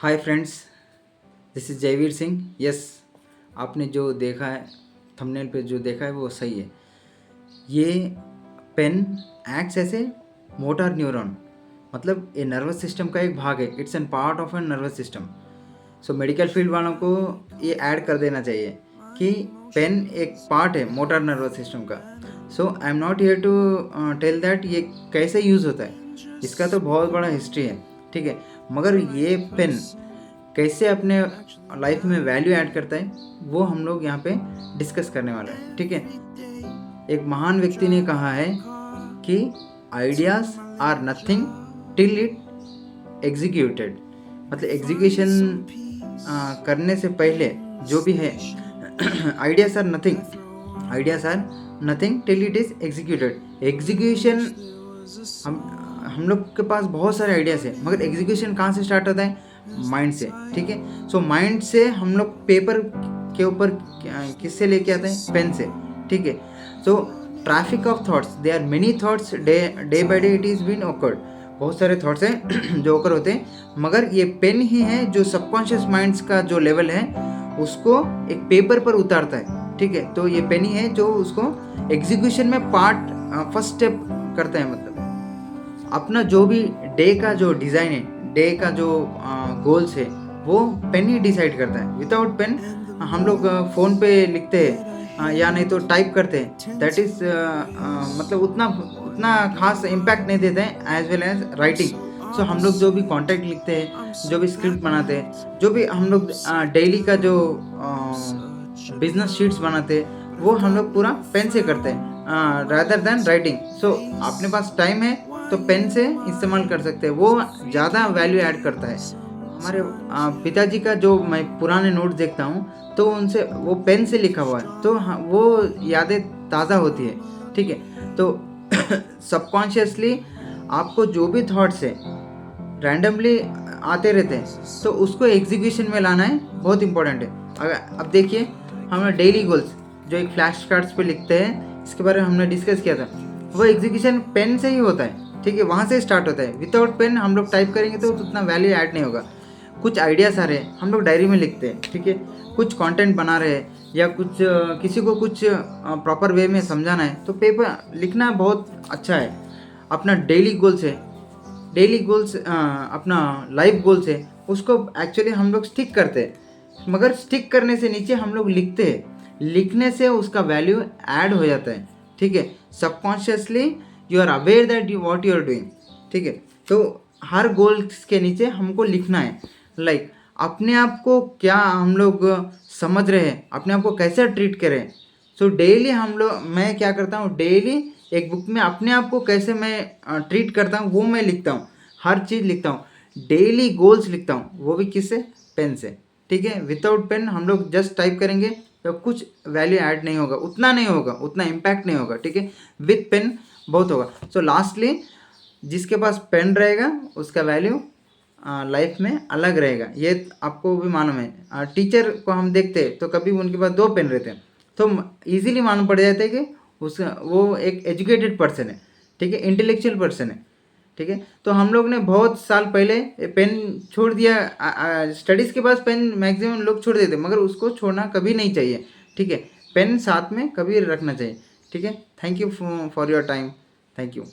Hi friends, this is Jaiveer Singh. Yes, आपने जो देखा है थंबनेल पे जो देखा है वो सही है। ये pen acts as a motor neuron, मतलब ये नर्वस सिस्टम का एक भाग है। It's an part of an nervous system. So medical field वालों को ये ऐड कर देना चाहिए कि पेन एक पार्ट है मोटर नर्वस सिस्टम का। So I am not here to tell that ये कैसे यूज़ होता है, इसका तो बहुत बड़ा हिस्ट्री है, ठीक है। मगर ये पेन कैसे अपने लाइफ में वैल्यू ऐड करता है वो हम लोग यहाँ पे डिस्कस करने वाले हैं, ठीक है। एक महान व्यक्ति ने कहा है कि ideas are nothing till it executed, मतलब एग्जीक्यूशन करने से पहले जो भी है ideas are nothing till it is executed. Execution हम लोग के पास बहुत सारे आइडियाज है, मगर एग्जीक्यूशन कहाँ से स्टार्ट होता है? माइंड से, ठीक है। सो माइंड से हम लोग पेपर के ऊपर किससे लेके आते हैं? पेन से, ठीक है। So traffic of thoughts, they are many thoughts day by day it is been awkward. बहुत सारे थॉट्स हैं जो ओकर होते हैं, मगर ये पेन ही है जो सबकॉन्शियस माइंड्स का जो लेवल है उसको एक पेपर पर उतारता है, ठीक है। तो ये पेन ही है जो उसको एग्जीक्यूशन में फर्स्ट स्टेप करता है। मतलब अपना जो भी डे का जो डिज़ाइन है, डे का जो गोल्स है, वो पेन ही डिसाइड करता है। विदाउट पेन हम लोग फ़ोन पे लिखते हैं या नहीं तो टाइप करते हैं, दैट इज़ मतलब उतना खास इम्पैक्ट नहीं देते हैं एज वेल एज राइटिंग। सो हम लोग जो भी कॉन्टेक्ट लिखते हैं, जो भी स्क्रिप्ट बनाते हैं, जो भी हम लोग डेली का जो बिजनेस शीट्स बनाते हैं, वो हम लोग पूरा पेन से करते हैं रादर देन राइटिंग। सो अपने पास टाइम है तो पेन से इस्तेमाल कर सकते हैं, वो ज़्यादा वैल्यू ऐड करता है। हमारे पिताजी का जो मैं पुराने नोट देखता हूँ तो उनसे वो पेन से लिखा हुआ है, तो हाँ, वो यादें ताज़ा होती है, ठीक है। तो सबकॉन्शियसली आपको जो भी थॉट्स है रैंडमली आते रहते हैं, तो उसको एग्जीक्यूशन में लाना है, बहुत इंपॉर्टेंट है। अगर अब देखिए हमारा डेली गोल्स जो एक फ्लैश कार्ड्स पे लिखते हैं, इसके बारे में हमने डिस्कस किया था, वो एग्जीक्यूशन पेन से ही होता है, ठीक है। वहाँ से स्टार्ट होता है। विदाउट पेन हम लोग टाइप करेंगे तो उतना वैल्यू ऐड नहीं होगा। कुछ आइडियाज़ आ रहे हैं, हम लोग डायरी में लिखते हैं, ठीक है। कुछ कंटेंट बना रहे हैं या कुछ किसी को कुछ प्रॉपर वे में समझाना है तो पेपर लिखना बहुत अच्छा है। अपना डेली गोल्स है, अपना लाइफ गोल्स है, उसको एक्चुअली हम लोग स्टिक करते हैं, मगर स्टिक करने से नीचे हम लोग लिखते हैं। लिखने से उसका वैल्यू ऐड हो जाता है, ठीक है। Subconsciously you are aware that you what you are doing, ठीक है। तो हर गोल्स के नीचे हमको लिखना है, लाइक अपने आप को क्या हम लोग समझ रहे हैं, अपने आप को कैसे ट्रीट करें। सो डेली मैं क्या करता हूँ, डेली एक बुक में अपने आप को कैसे मैं ट्रीट करता हूँ वो मैं लिखता हूँ। हर चीज़ लिखता हूँ, डेली गोल्स लिखता हूँ, वो भी किससे? पेन से, ठीक है। विदाउट पेन हम लोग जस्ट टाइप करेंगे तो कुछ वैल्यू ऐड नहीं होगा, उतना नहीं होगा, उतना इम्पैक्ट नहीं होगा, ठीक है। विथ पेन बहुत होगा। सो लास्टली जिसके पास पेन रहेगा उसका वैल्यू लाइफ में अलग रहेगा, ये आपको भी मालूम है। टीचर को हम देखते हैं तो कभी उनके पास 2 पेन रहते हैं, तो इजीली मालूम पड़ जाता है कि वो एक एजुकेटेड पर्सन है, ठीक है, इंटेलेक्चुअल पर्सन है, ठीक है। तो हम लोग ने बहुत साल पहले पेन छोड़ दिया। स्टडीज़ के पास पेन मैक्सिमम लोग छोड़ देते, मगर उसको छोड़ना कभी नहीं चाहिए, ठीक है। पेन साथ में कभी रखना चाहिए, ठीक है। Thank you for your time, thank you.